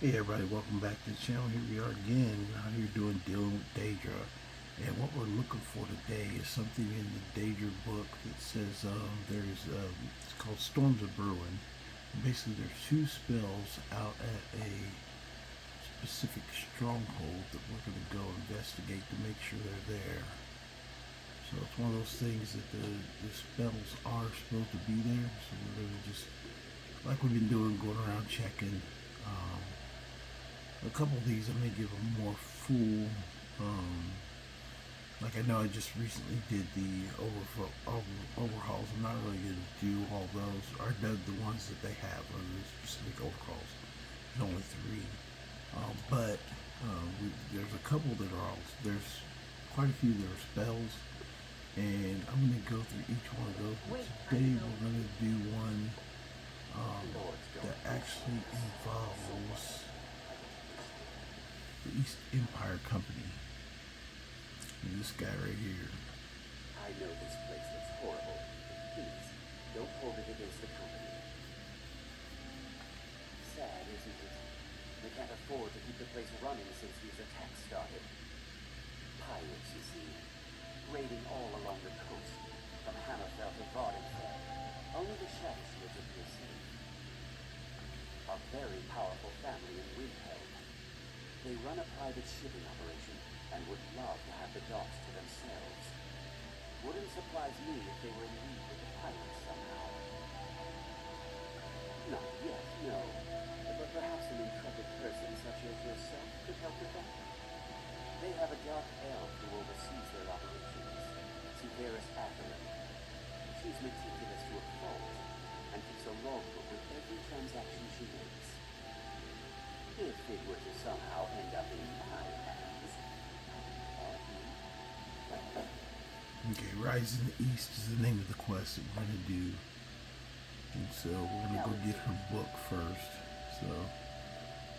Hey everybody, welcome back to the channel. Here we are again, out here dealing with Daedra. And what we're looking for today is something in the Daedra book that says it's called Storms-a-Brewin. Basically there's two spells out at a specific stronghold that we're going to go investigate to make sure they're there. So it's one of those things that the spells are supposed to be there, so we're going to just, like we've been doing, going around checking. A couple of these I may give a more full, like I know I just recently did the overhauls. I'm not really going to do all those. I did the ones that they have on the specific overhauls. There's only three. There's a couple that are all, there's quite a few that are spells. And I'm going to go through each one of those. But today we're going to do one that actually involves the East Empire Company. And this guy right here. I know this place looks horrible, but please, don't hold it against the company. Sad, isn't it? They can't afford to keep the place running since these attacks started. Pirates, you see, raiding all along the coast, from Hammerfell to Vardenfell. Only the Japhets appear safe. A very powerful family in Windhelm. They run a private shipping operation and would love to have the docks to themselves. Wouldn't surprise me if they were in league with the pirates somehow. Not yet, no. But perhaps an intrepid person such as yourself could help with that. They have a dark elf who oversees their operations, Severus Atherton. She's meticulous to a fault and keeps a logbook with every transaction she makes. If it were to somehow end up in my hands. Okay, Rise in the East is the name of the quest that we're going to do. And so we're going to go get her book first. So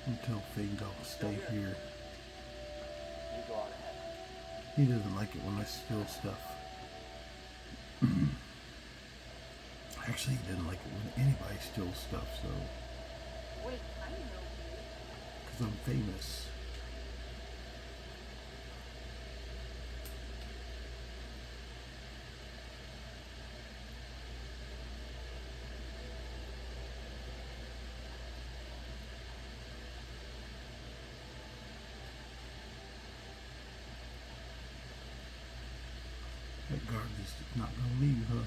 I'm going to tell Fade I'll stay here. You go on ahead. He doesn't like it when I steal stuff. Actually, he doesn't like it when anybody steals stuff, so. Wait, I know you. Because I'm famous. That guard is not going to leave, huh?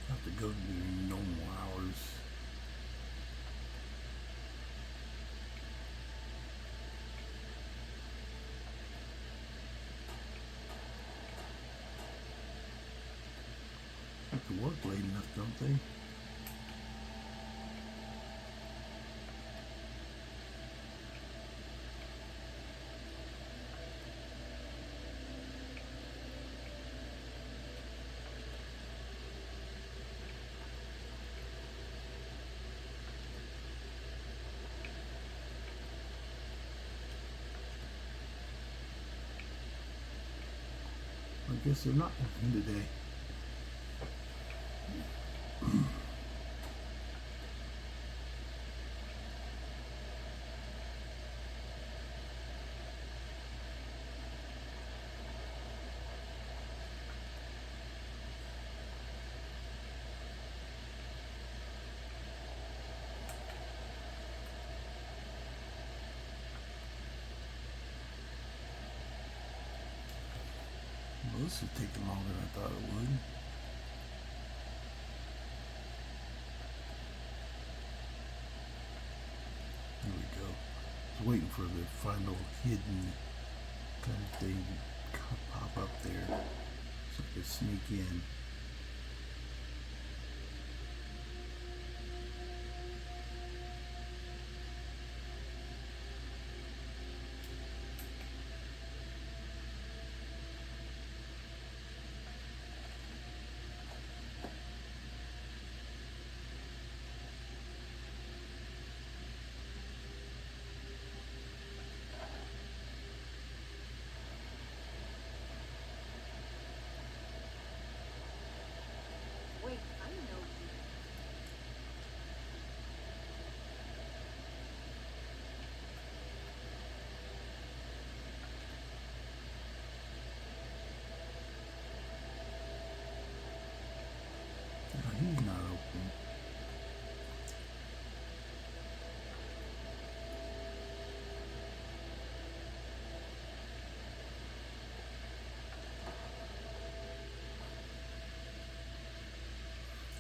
I have to go to normal hours. Have to work late enough, don't they? I guess they're not working today. Well, this will take longer than I thought it would. There we go. I was waiting for the final hidden kind of thing to pop up there so I could sneak in.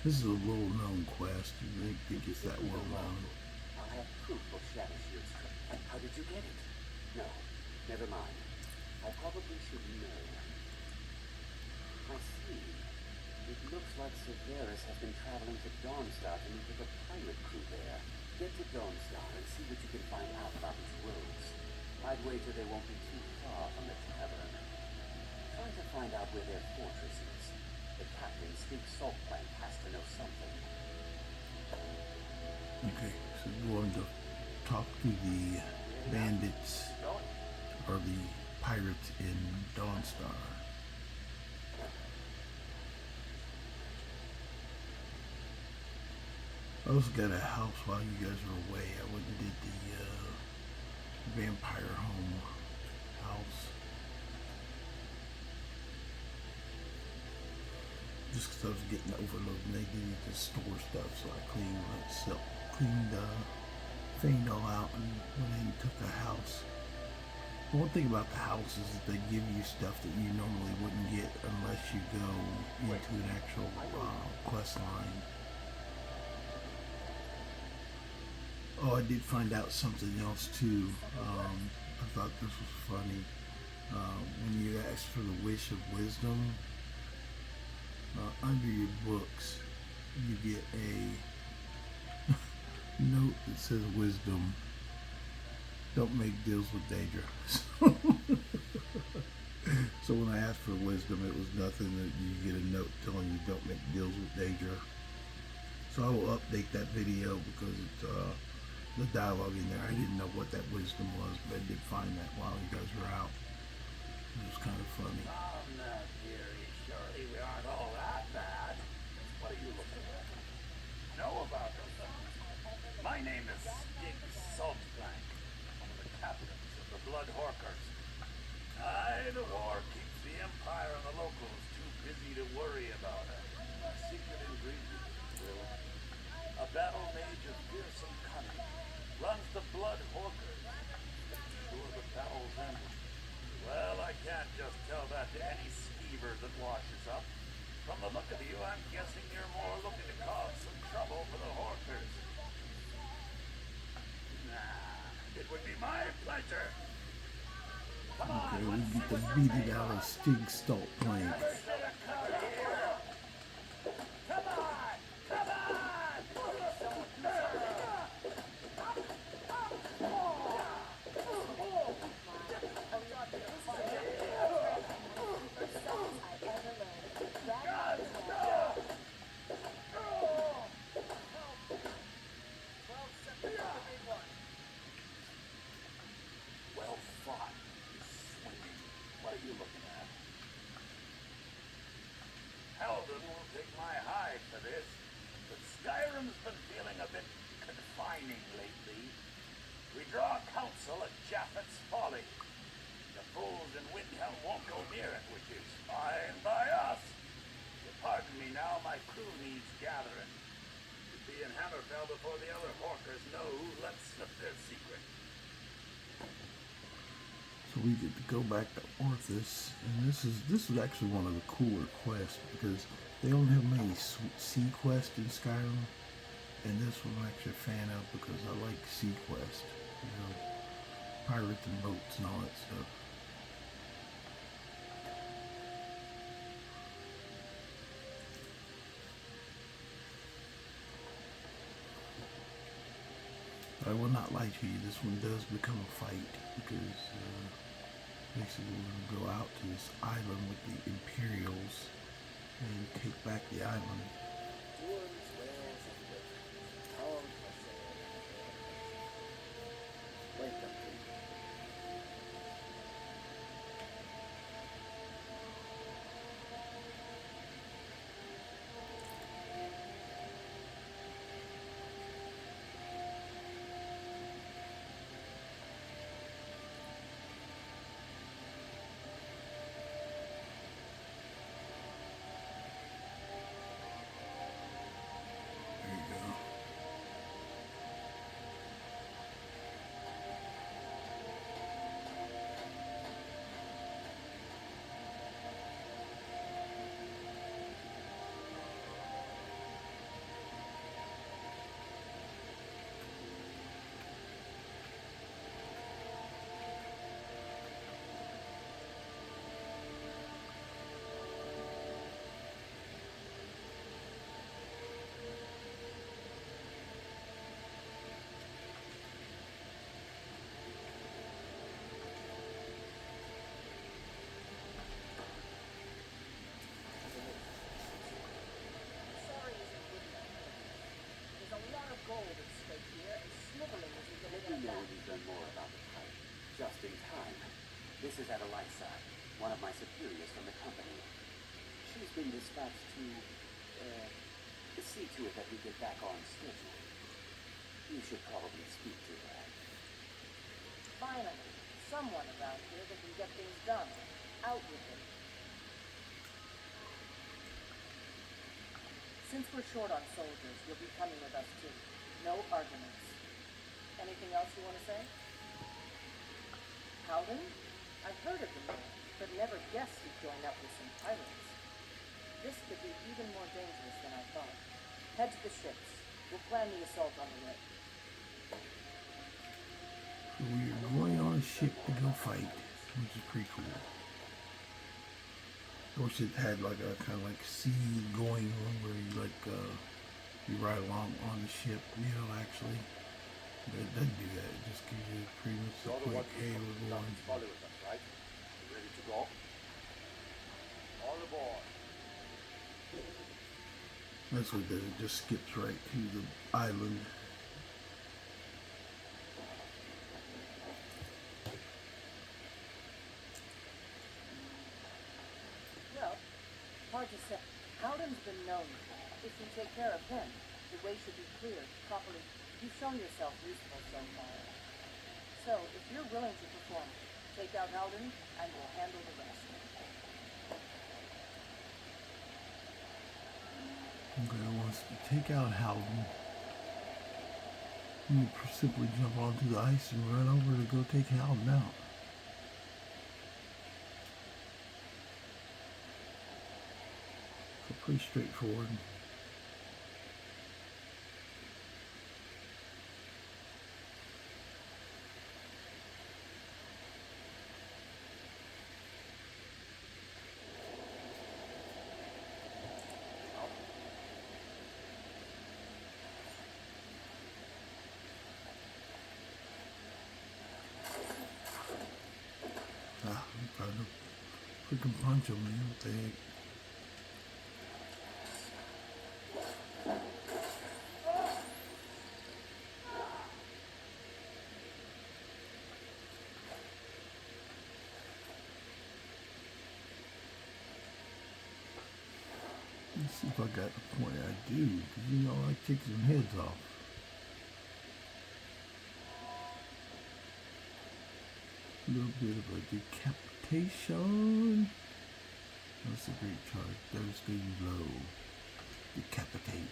This is a little known quest. You wouldn't think it's that well known. I'll have proof of Shadow Shield's trip. How did you get it? No, never mind. I probably should know. I see. It looks like Severus has been traveling to Dawnstar to meet with a pirate crew there. Get to Dawnstar and see what you can find out about its roads. I'd wager they won't be too far from the tavern. Try to find out where their fortress is. The captain, Stig Saltplank, has to know something. Okay, so we're going to talk to the bandits or the pirates in Dawnstar. I also got a house while you guys were away. I went and did the vampire home house. Just because I was getting overloaded and they needed to store stuff, so I cleaned Fiend all out and went in and took the house. The one thing about the house is that they give you stuff that you normally wouldn't get unless you go into an actual quest line. Oh, I did find out something else too. I thought this was funny. When you ask for the wish of wisdom, under your books, you get a note that says wisdom. Don't make deals with Daedra. So when I asked for wisdom, it was nothing that you get a note telling you don't make deals with Daedra. So I will update that video because it's the dialogue in there. I didn't know what that wisdom was, but I did find that while you guys were out. It was kind of funny. Oh, no, dearie. Surely we aren't all that bad. What are you looking at? Know about us? My name is Stig Saltplank, one of the captains of the Blood Horkers. Aye, the war keeps the Empire and the locals too busy to worry about it. A secret ingredient, if you will. A battle mage of fearsome cunning runs the Blood Horkers. Sure the battle's ended. Well, I can't just tell that to any skeever that washes up. From the look of you, I'm guessing you're more looking to cause some trouble for the Horkers. Nah, it would be my pleasure. Come on, Okay, we let's get see to what beat you're it made out of. of Stig Saltplank. Never should have come here. Come on, come on. Well fought, you swinging. What are you looking at? Haldyn will take my hide for this, but Skyrim's been feeling a bit confining lately. We draw counsel at Japhet's Folly. The fools in Windhelm won't go near it, which is fine by us. Pardon me now, my crew needs gathering. To be in Hammerfell before the other Horkers know who let slip their secret. So we get to go back to Orthus, and this is actually one of the cooler quests because they don't have many sea quests in Skyrim, and this one I'm actually a fan of because I like sea quests, you know, pirates and boats and all that stuff. I will not lie to you, this one does become a fight because basically we're going to go out to this island with the Imperials and take back the island. learn more about the pirate. Just in time. This is Adeliza, one of my superiors from the company. She's been dispatched to, see to it that we get back on schedule. You should probably speak to her. Finally, someone around here that can get things done. Out with it. Since we're short on soldiers, you'll be coming with us too. No arguments. Anything else you want to say? Haldyn? I've heard of the man, but never guessed he'd join up with some pirates. This could be even more dangerous than I thought. Head to the ships. We'll plan the assault on the way. So we are going on a ship to go fight, which is pretty cool. Of course, it had like a kind of like sea going on where you you ride along on the ship, actually. But it doesn't do that. It just gives you pretty much a quick, hey, we're going. Folly with us, right? You ready to go? All aboard. That's what it does. It just skips right to the island. Well, hard to say. Haldyn's been known. If you take care of him, the way should be cleared properly. You've shown yourself useful so far. So, if you're willing to perform, take out Haldyn, and we'll handle the rest. Okay, wants to take out Haldyn. You simply jump onto the ice and run over to go take Haldyn out. So pretty straightforward. I'm trying to freaking punch him, man. What the heck? Let's see if I got the point I do, because I take some heads off. A little bit of a decapitation. That's a great charge. Devastating blow. Decapitate.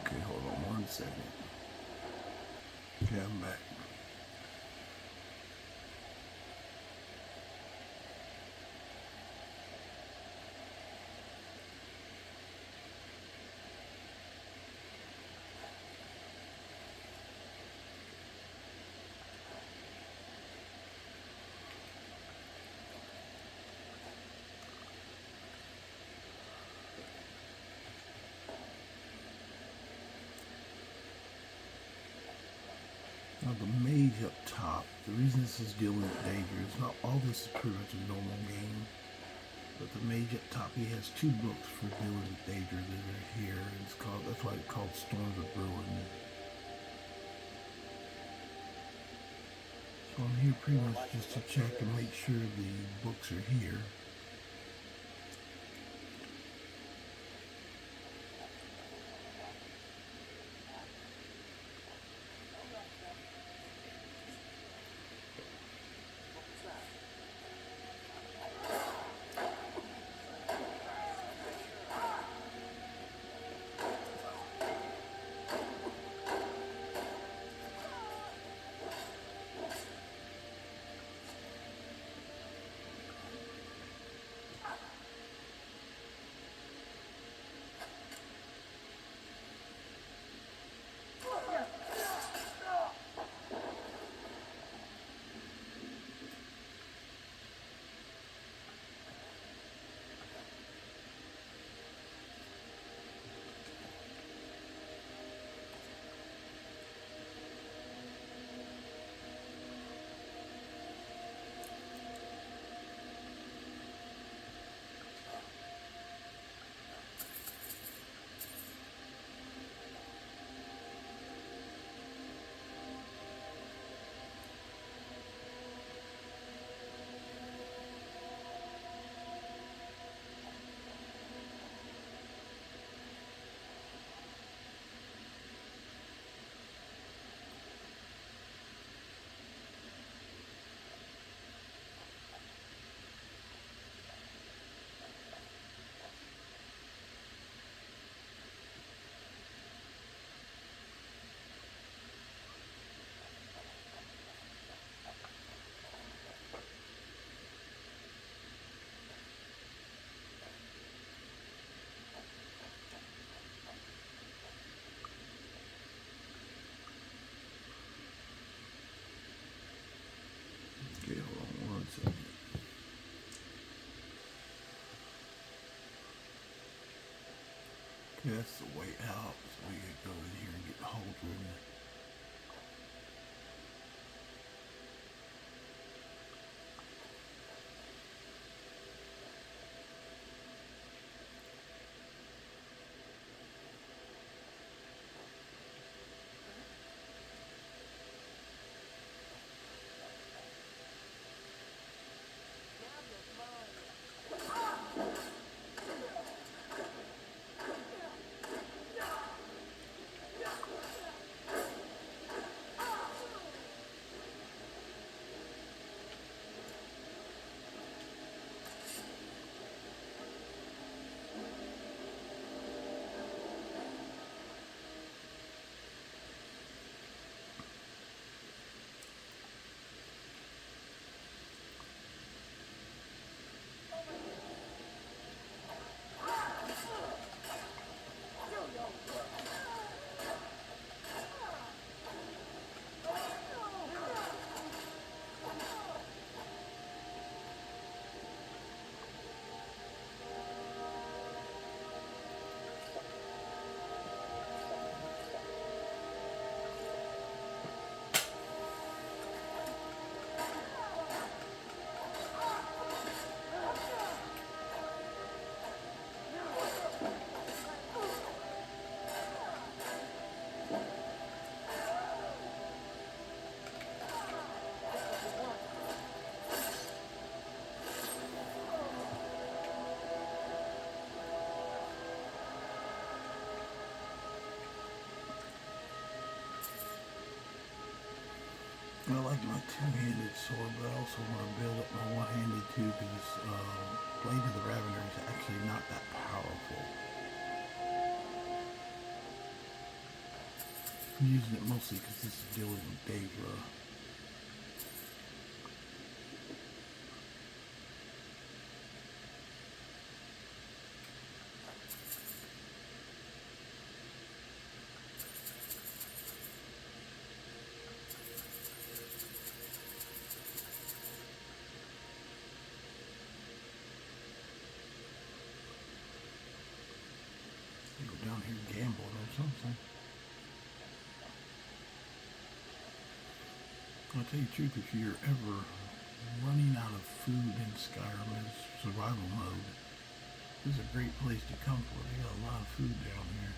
Okay, hold on 1 second. Okay, I'm back. Now the mage up top, the reason this is dealing with Daedra is not all this is pretty much a normal game, but the mage up top, he has 2 books for dealing with Daedra that are here. That's why it's called Storms-a-Brewin. So I'm here pretty much just to check and make sure the books are here. Yeah, that's the way out. So we could go in here and get Haldyn. I like my two-handed sword, but I also want to build up my one-handed too, because Blade of the Ravener is actually not that powerful. I'm using it mostly because this is dealing with Daedra. Go down here gambling or something. I'll tell you the truth, if you're ever running out of food in Skyrim as survival mode, this is a great place to come for. They got a lot of food down here.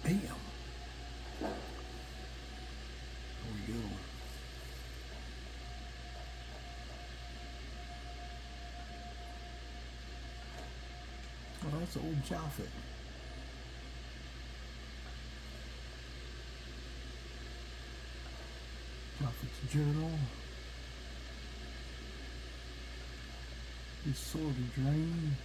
Bam. There we go. Oh, that's old Japhet. Japhet's journal. His sword of drain.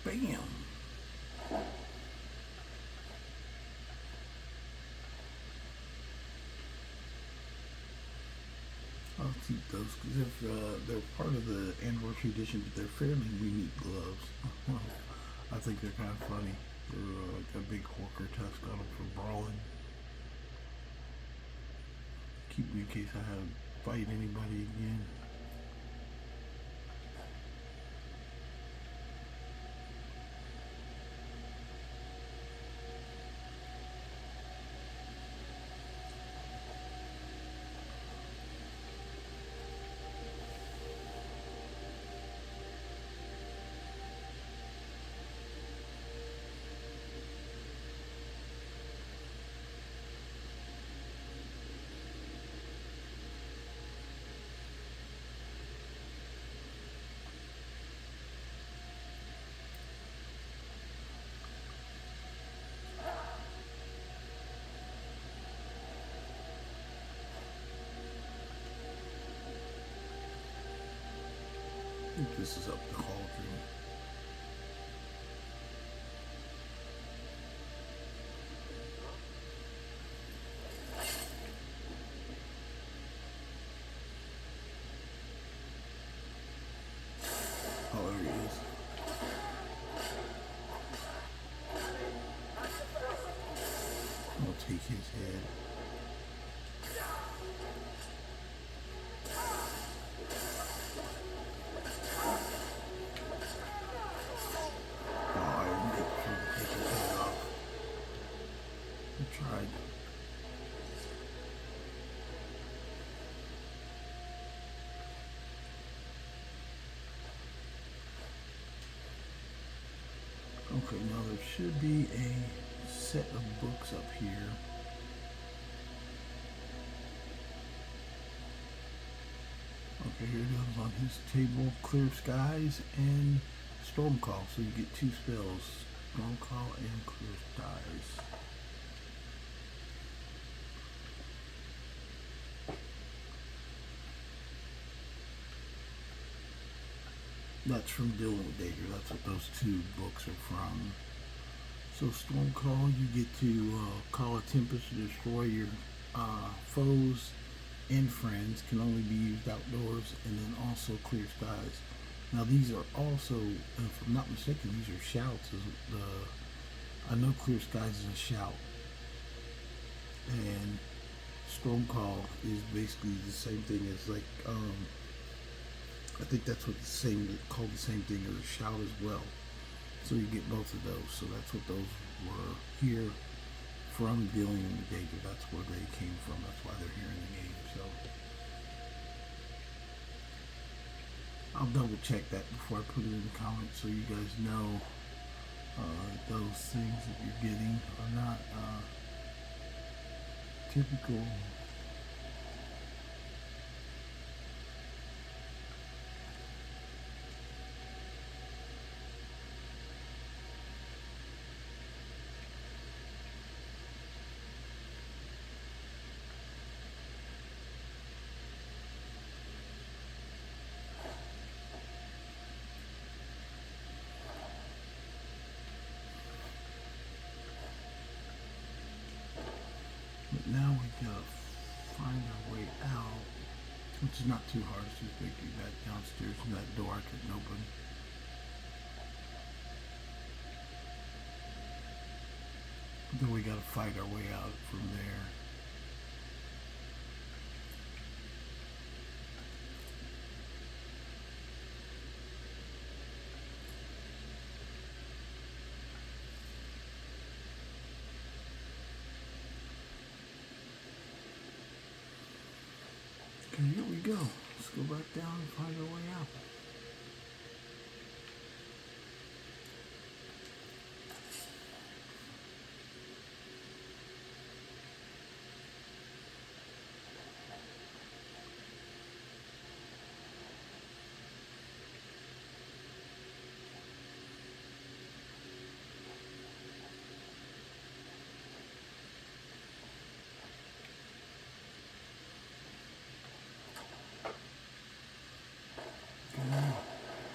Bam. I'll keep those because if they're part of the anniversary edition, but they're fairly unique gloves. I think they're kind of funny. They're got a big Horker tusk on them for brawling. Keep me in case I have to fight anybody again. think this is up the Haldyn. Oh, there he is. I'll take his head. Tried. Okay, now there should be a set of books up here. Okay, here it is on his table, Clear Skies and Storm Call. So you get two spells, Storm Call and Clear Skies. That's from dealing with Daedra. That's what those two books are from. So Storm Call, you get to call a tempest to destroy your foes and friends. Can only be used outdoors, and then also Clear Skies. Now these are also, if I'm not mistaken, these are shouts. I know Clear Skies is a shout, and Storm Call is basically the same thing as like I think that's what called the same thing as a shout as well. So you get both of those. So that's what those were here from dealing with Daedra. That's where they came from. That's why they're here in the game. So I'll double check that before I put it in the comments so you guys know those things that you're getting are not typical. But now we gotta find our way out, which is not too hard. It's just basically back downstairs in that door I couldn't open. But then we gotta fight our way out from there. Okay, here we go. Let's go back down and find our way out.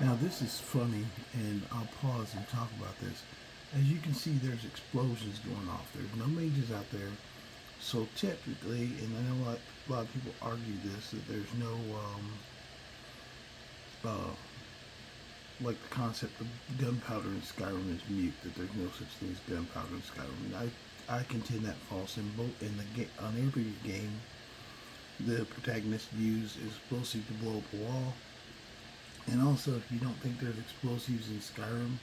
Now this is funny, and I'll pause and talk about this. As you can see, there's explosions going off. There's no mages out there, so typically, and I know a lot of people argue this, that there's no like the concept of gunpowder in Skyrim is mute. That there's no such thing as gunpowder in Skyrim. I contend that false. On every game, the protagonist views explosive to blow up a wall. And also, if you don't think there's explosives in Skyrim,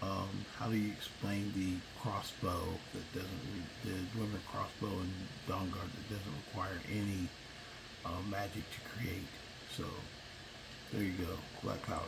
how do you explain the crossbow the Dwemer crossbow in Dawnguard that doesn't require any magic to create? So, there you go, black powder.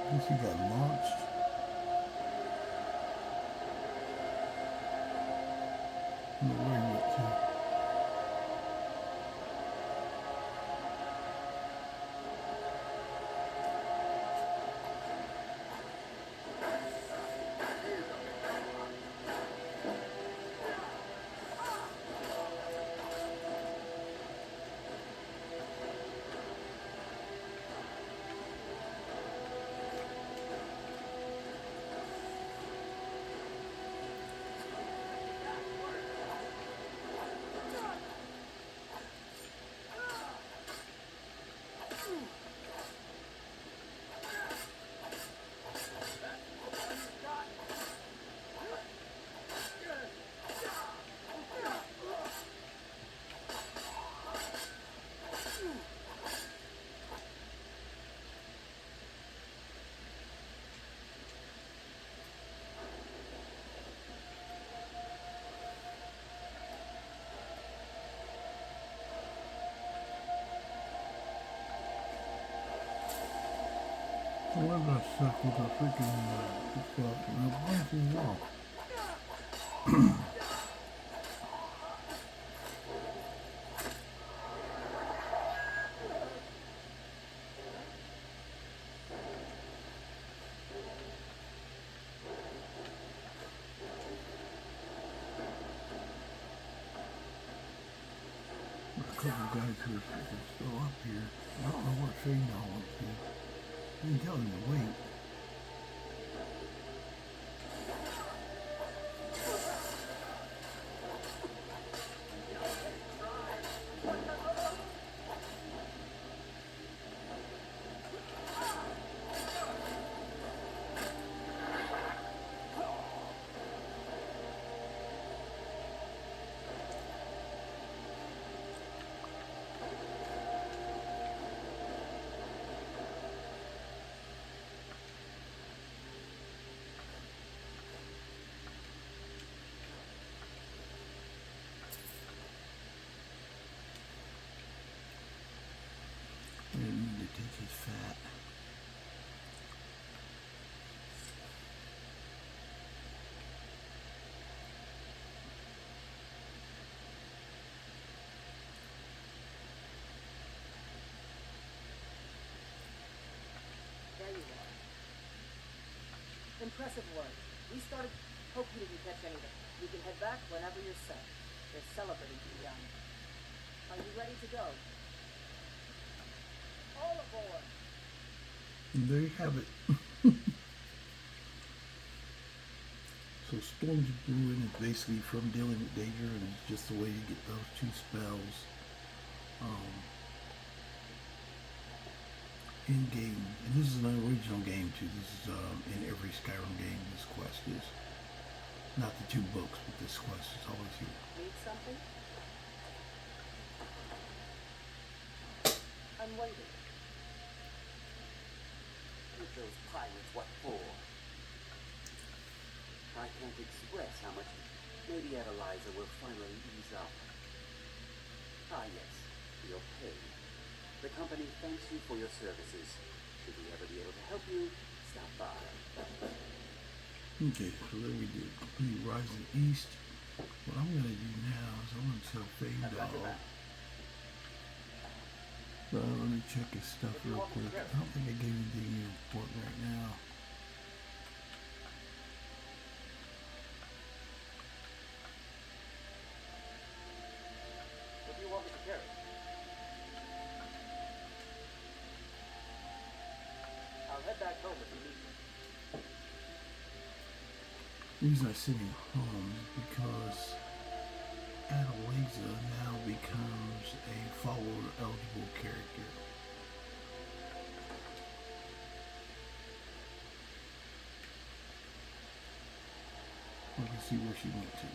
I guess he got launched. I don't know where he went to. Why did I suck with a freaking bouncing wall? A couple of guys who are freaking still up here. I don't know what Shane all wants to. I didn't tell him to wait. I didn't mean to take his fat. There you are. Impressive work. We started. Hope you didn't catch anything. You can head back whenever you're set. They're celebrating you down. Are you ready to go? All aboard! And there you have it. So Storms-a-Brewin is basically from dealing with Daedra, and it's just the way you get those two spells in game. And this is an original game too. This is in every Skyrim game. This quest is not the two books, but this quest is always here. Need something? I'm waiting. With those pirates, what for? I can't express how much maybe Adeliza will finally ease up. Ah, yes, your pay. The company thanks you for your services. Should we ever be able to help you, stop by. Okay, so there we did. Complete Rise of the East. What I'm going to do now is I'm going to tell Fade let me check his stuff real quick. I don't think I gave anything important right now. What do you want me to carry? I'll head back home if you need me. The reason I sent him home is because Adeliza now becomes a follower eligible character. Let me see where she went to.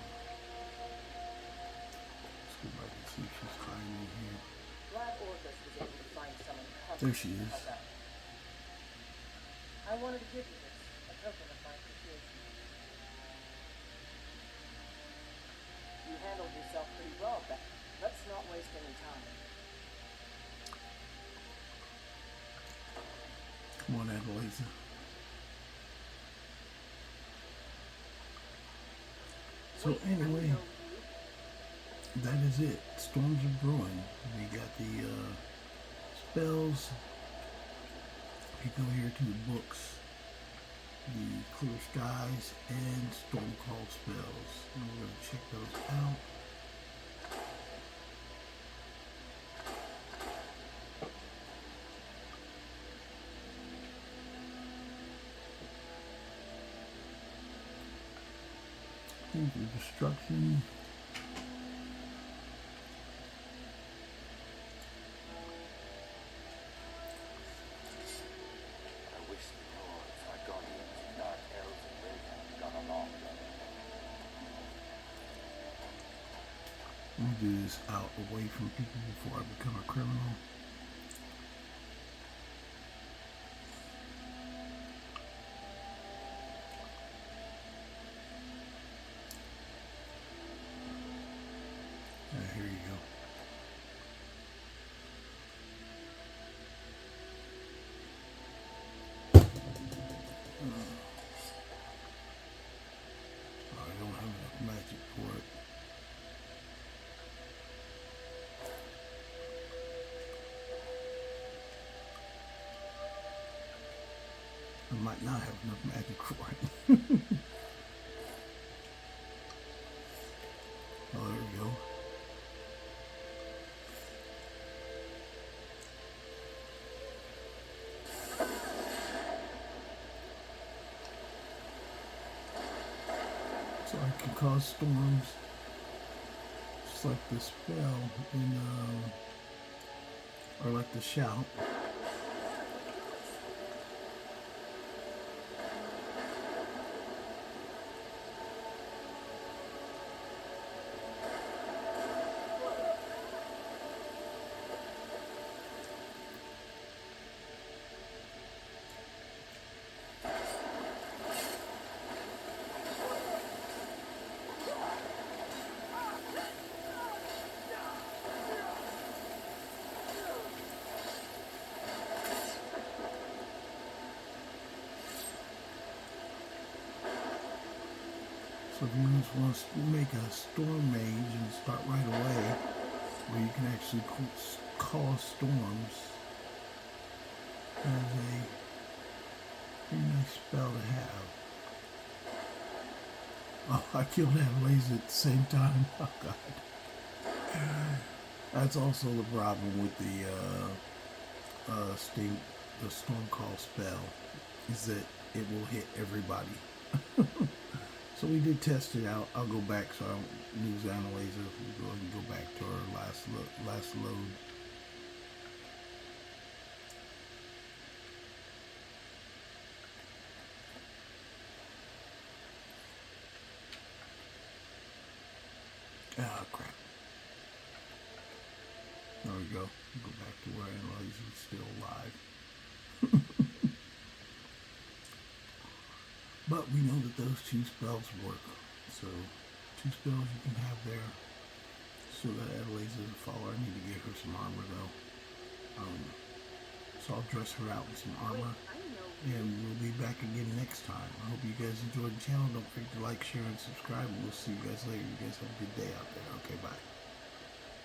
Let's go back and see if she's hiding in here. Glad Horkers was able to find someone competent. There she is. About it. I wanted to give you this, a token of my appreciation. You handled yourself pretty well, Beck. Let's not waste any time. Come on, Adeliza. So anyway, that is it. Storms-a-Brewin. We got the spells. If you go here to the books, the Clear Skies and Storm Call spells. And we're going to check those out. Into destruction. I wish the lords, our guardians, dark elves, and Windhelm got along better. Let me do this out away from people before I become a criminal. Here you go. I don't have enough magic for it. I might not have enough magic for it. Oh, there we go. So I can cause storms, just like the spell in, or like the shout. So if you just want to make a storm mage and start right away, where you can actually cause storms, as a pretty nice spell to have. Oh, I killed that laser at the same time. Oh god. That's also the problem with the storm call spell, is that it will hit everybody. So we did test it out. I'll go back so I don't lose Analyzer. We'll go ahead and go back to our last load. Oh crap. There we go. Go back to where Analyzer is still alive. But we know that those two spells work. So, two spells you can have there. So that Adelaide's a follower. I need to get her some armor though. So I'll dress her out with some armor. And we'll be back again next time. I hope you guys enjoyed the channel. Don't forget to like, share, and subscribe. And we'll see you guys later. You guys have a good day out there. Okay, bye.